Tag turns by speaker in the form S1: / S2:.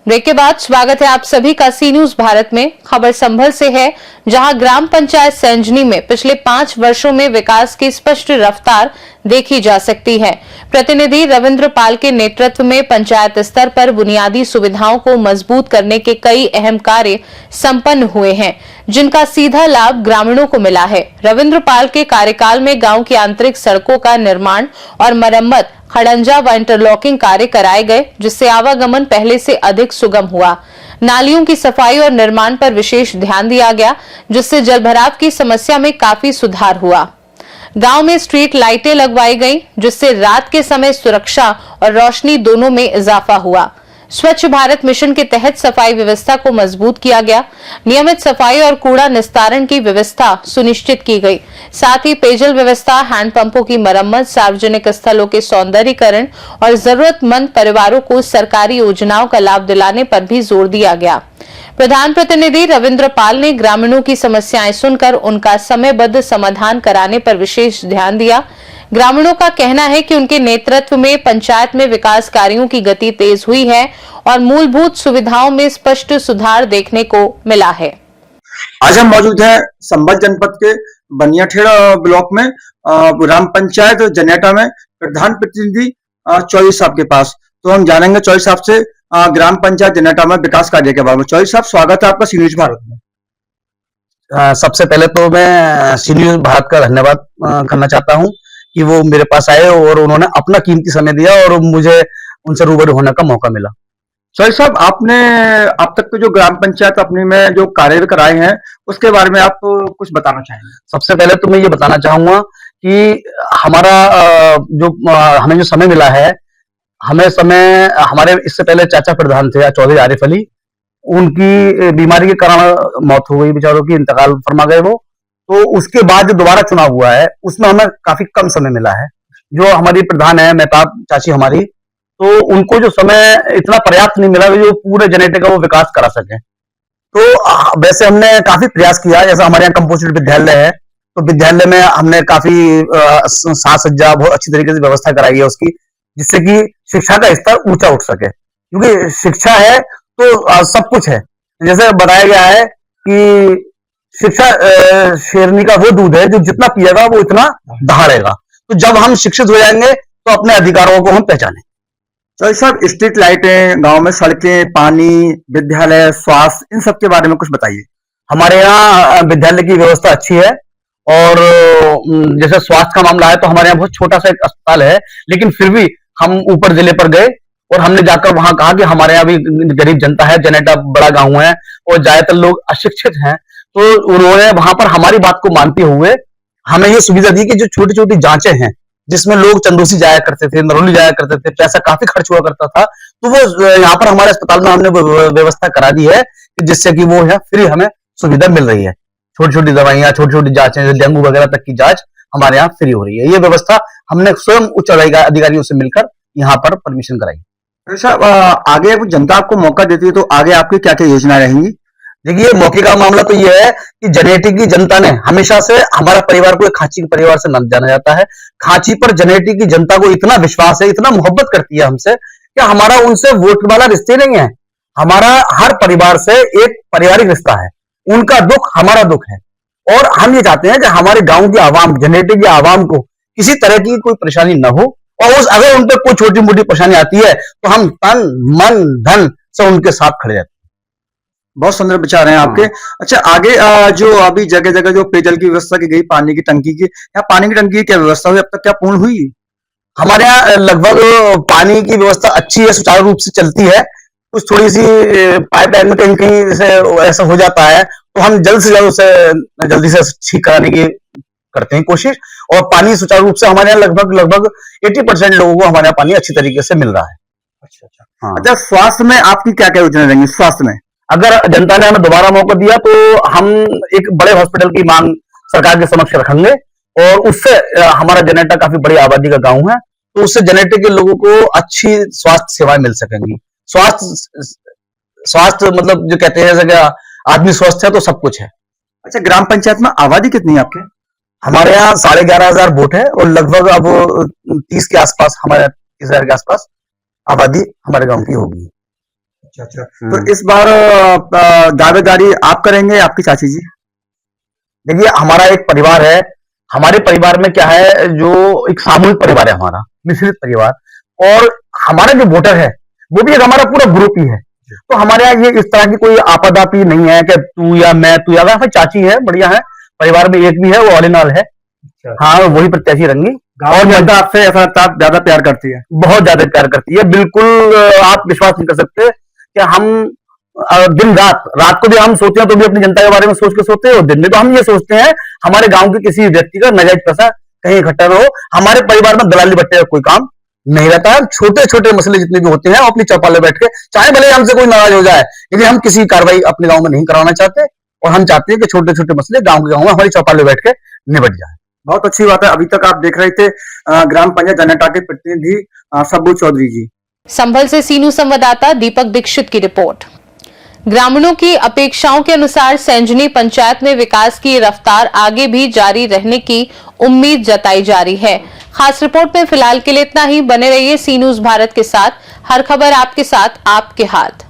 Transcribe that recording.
S1: Break के बाद स्वागत है आप सभी का सी न्यूज भारत में। खबर संभल से है, जहां ग्राम पंचायत सैंजनी में पिछले 5 वर्षों में विकास की स्पष्ट रफ्तार देखी जा सकती है। प्रतिनिधि रविंद्र पाल के नेतृत्व में पंचायत स्तर पर बुनियादी सुविधाओं को मजबूत करने के कई अहम कार्य संपन्न हुए हैं, जिनका सीधा लाभ ग्रामीणों को मिला है। रविंद्र पाल के कार्यकाल में गांव की आंतरिक सड़कों का निर्माण और मरम्मत, खड़ंजा व इंटरलॉकिंग कार्य कराए गए, जिससे आवागमन पहले से अधिक सुगम हुआ। नालियों की सफाई और निर्माण पर विशेष ध्यान दिया गया, जिससे जलभराव की समस्या में काफी सुधार हुआ। गांव में स्ट्रीट लाइटें लगवाई गई, जिससे रात के समय सुरक्षा और रोशनी दोनों में इजाफा हुआ। स्वच्छ भारत मिशन के तहत सफाई व्यवस्था को मजबूत किया गया। नियमित सफाई और कूड़ा निस्तारण की व्यवस्था सुनिश्चित की गई। साथ ही पेयजल व्यवस्था, हैंडपंपों की मरम्मत, सार्वजनिक स्थलों के सौंदर्यीकरण और जरूरतमंद परिवारों को सरकारी योजनाओं का लाभ दिलाने पर भी जोर दिया गया। प्रधान प्रतिनिधि रविंद्र पाल ने ग्रामीणों की समस्याएं सुनकर उनका समयबद्ध समाधान कराने पर विशेष ध्यान दिया। ग्रामीणों का कहना है कि उनके नेतृत्व में पंचायत में विकास कार्यों की गति तेज हुई है और मूलभूत सुविधाओं में स्पष्ट सुधार देखने को मिला है।
S2: आज हम मौजूद हैं संभल जनपद के बनियाठेड़ा ब्लॉक में ग्राम पंचायत जनेटा में प्रधान प्रतिनिधि चौधरी साहब के पास। तो हम जानेंगे चौधरी साहब से ग्राम पंचायत जनेटा में विकास कार्य के बारे में। चौधरी साहब, स्वागत है आपका सी न्यूज भारत में।
S3: सबसे पहले तो मैं सी न्यूज भारत का धन्यवाद करना चाहता हूं कि वो मेरे पास आए और उन्होंने अपना कीमती समय दिया और मुझे उनसे रूबरू होने का मौका मिला।
S2: चौधरी साहब, आपने अब तक तो जो ग्राम पंचायत अपने में जो कार्य कराए हैं उसके बारे में आप कुछ बताना चाहेंगे?
S3: सबसे पहले तो मैं ये बताना चाहूंगा कि हमारा हमें जो समय मिला है, हमारे इससे पहले चाचा प्रधान थे चौधरी आरिफ अली, उनकी बीमारी के कारण मौत हो गई, बेचारों की इंतकाल फरमा गए वो। तो उसके बाद जो दोबारा चुनाव हुआ है उसमें हमें काफी कम समय मिला है। जो हमारी प्रधान है मेहताब चाची हमारी, तो उनको जो समय इतना पर्याप्त नहीं मिला जो पूरे जनेटे का वो विकास करा सके। तो वैसे हमने काफी प्रयास किया। जैसा हमारे यहाँ कंपोजिट विद्यालय है, तो विद्यालय में हमने काफी साज सज्जा बहुत अच्छी तरीके से व्यवस्था कराई है उसकी, जिससे कि शिक्षा का स्तर ऊंचा उठ सके। क्योंकि शिक्षा है तो सब कुछ है। जैसे बताया गया है कि शिक्षा शेरनी का वो दूध है जो जितना पिएगा वो इतना दहाड़ेगा। तो जब हम शिक्षित हो जाएंगे तो अपने अधिकारों को हम पहचानें।
S2: चौधरी साहब, स्ट्रीट लाइटें, गांव में सड़कें, पानी, विद्यालय, स्वास्थ्य, इन सब के बारे में कुछ बताइए।
S3: हमारे यहाँ विद्यालय की व्यवस्था अच्छी है और जैसे स्वास्थ्य का मामला है तो हमारे यहाँ बहुत छोटा सा एक अस्पताल है, लेकिन फिर भी हम ऊपर जिले पर गए और हमने जाकर वहां कहा कि हमारे यहाँ भी गरीब जनता है, जनेटा बड़ा गांव है और ज्यादातर लोग अशिक्षित हैं। तो उन्होंने वहां पर हमारी बात को मानते हुए हमें ये सुविधा दी कि जो छोटी छोटी जांचें हैं, जिसमें लोग चंदोसी जाया करते थे, नरौली जाया करते थे, पैसा काफी खर्च हुआ करता था, तो वो यहाँ पर हमारे अस्पताल में हमने व्यवस्था करा दी है जिससे कि वो है फ्री हमें सुविधा मिल रही है। छोटी छोटी दवाइयां, छोटी छोटी जांचें, डेंगू वगैरह तक की जांच हमारे यहाँ फ्री हो रही है। ये व्यवस्था हमने स्वयं उच्च अधिकारियों से मिलकर यहाँ पर परमिशन कराई।
S2: साहब, आगे जनता आपको मौका देती है तो आगे आपकी क्या क्या योजनाएं रहेंगी?
S3: देखिए, मौके का मामला तो यह है कि जनेटी की जनता ने हमेशा से हमारा परिवार को एक खांची के परिवार से नाम जाना जाता है। खांची पर जनेटी की जनता को इतना विश्वास है, इतना मोहब्बत करती है हमसे कि हमारा उनसे वोट वाला रिश्ते नहीं है। हमारा हर परिवार से एक पारिवारिक रिश्ता है। उनका दुख हमारा दुख है और हम ये चाहते हैं कि हमारे गांव की आवाम, जनेटी की आवाम को किसी तरह की कोई परेशानी न हो और अगर उन पर कोई छोटी मोटी परेशानी आती है तो हम तन मन धन से उनके साथ खड़े रहते हैं।
S2: बहुत सुंदर विचार हैं आपके। अच्छा, आगे जो अभी जगह जगह जो पेयजल की व्यवस्था की गई, पानी की टंकी की, या पानी की टंकी की क्या व्यवस्था हुई, अब तक क्या पूर्ण हुई?
S3: हमारे यहाँ लगभग पानी की व्यवस्था अच्छी है, सुचारू रूप से चलती है। कुछ थोड़ी सी पाइपलाइन में कहीं कहीं से ऐसा हो जाता है तो हम जल्द से जल्द उसे जल्दी से ठीक कराने की करते हैं कोशिश, और पानी सुचारू रूप से हमारे यहाँ लगभग 80% लोगों को हमारे यहाँ पानी अच्छी तरीके से मिल रहा है।
S2: अच्छा। हाँ। अच्छा, स्वास्थ्य में आपकी क्या क्या योजना रहेंगी? स्वास्थ्य में
S3: अगर जनता ने हमें दोबारा मौका दिया तो हम एक बड़े हॉस्पिटल की मांग सरकार के समक्ष रखेंगे और उससे हमारा जनेटा काफी बड़ी आबादी का गांव है, तो उससे जनेटे के लोगों को अच्छी स्वास्थ्य सेवाएं मिल सकेंगी। स्वास्थ्य मतलब जो कहते हैं जैसे कि आदमी स्वस्थ है तो सब कुछ है।
S2: अच्छा, ग्राम पंचायत में आबादी कितनी है आपके?
S3: हमारे यहाँ 11,500 वोट है और लगभग अब 30 के आसपास, हमारे 30,000 के आसपास आबादी हमारे गांव की होगी।
S2: अच्छा अच्छा। तो इस बार दावेदारी आप करेंगे, आपकी चाची जी?
S3: देखिए, हमारा एक परिवार है, हमारे परिवार में क्या है, जो एक सामूहिक परिवार है हमारा, मिश्रित परिवार, और हमारा जो वोटर है वो भी एक हमारा पूरा ग्रुप ही है। तो हमारे यहाँ ये इस तरह की कोई आपदापी नहीं है कि तू या मैं, तू या हमारी चाची है, बढ़िया है, परिवार में एक भी है, वो ऑल इन ऑल है। हाँ, वही प्रत्याशी रहेंगी।
S2: और जनता आपसे ऐसा ज्यादा प्यार करती है?
S3: बहुत ज्यादा प्यार करती है, बिल्कुल। आप विश्वास नहीं कर सकते कि हम दिन रात को भी हम सोते हैं तो भी अपनी जनता के बारे में सोच के सोते हैं, और दिन में तो हम ये सोचते हैं हमारे गांव के किसी व्यक्ति का नाजायज पैसा कहीं इकट्ठा ना हो। हमारे परिवार में दलाली बट्टे का कोई काम नहीं रहता है। छोटे छोटे मसले जितने भी होते हैं अपनी चौपाल में बैठ के, चाहे भले हमसे कोई नाराज हो जाए, लेकिन हम किसी कार्रवाई अपने गांव में नहीं कराना चाहते, और हम चाहते हैं कि छोटे छोटे मसले गांव के गांव में हमारी चौपाल में बैठ के निपट जाए।
S2: बहुत अच्छी बात है। अभी तक आप देख रहे थे ग्राम पंचायत जनेटा के प्रतिनिधि सब्बू चौधरी जी।
S1: संभल से सीनू संवाददाता दीपक दीक्षित की रिपोर्ट। ग्रामीणों की अपेक्षाओं के अनुसार सैंजनी पंचायत में विकास की रफ्तार आगे भी जारी रहने की उम्मीद जताई जा रही है। खास रिपोर्ट में फिलहाल के लिए इतना ही। बने रहिए सी न्यूज़ भारत के साथ। हर खबर आपके साथ, आपके हाथ।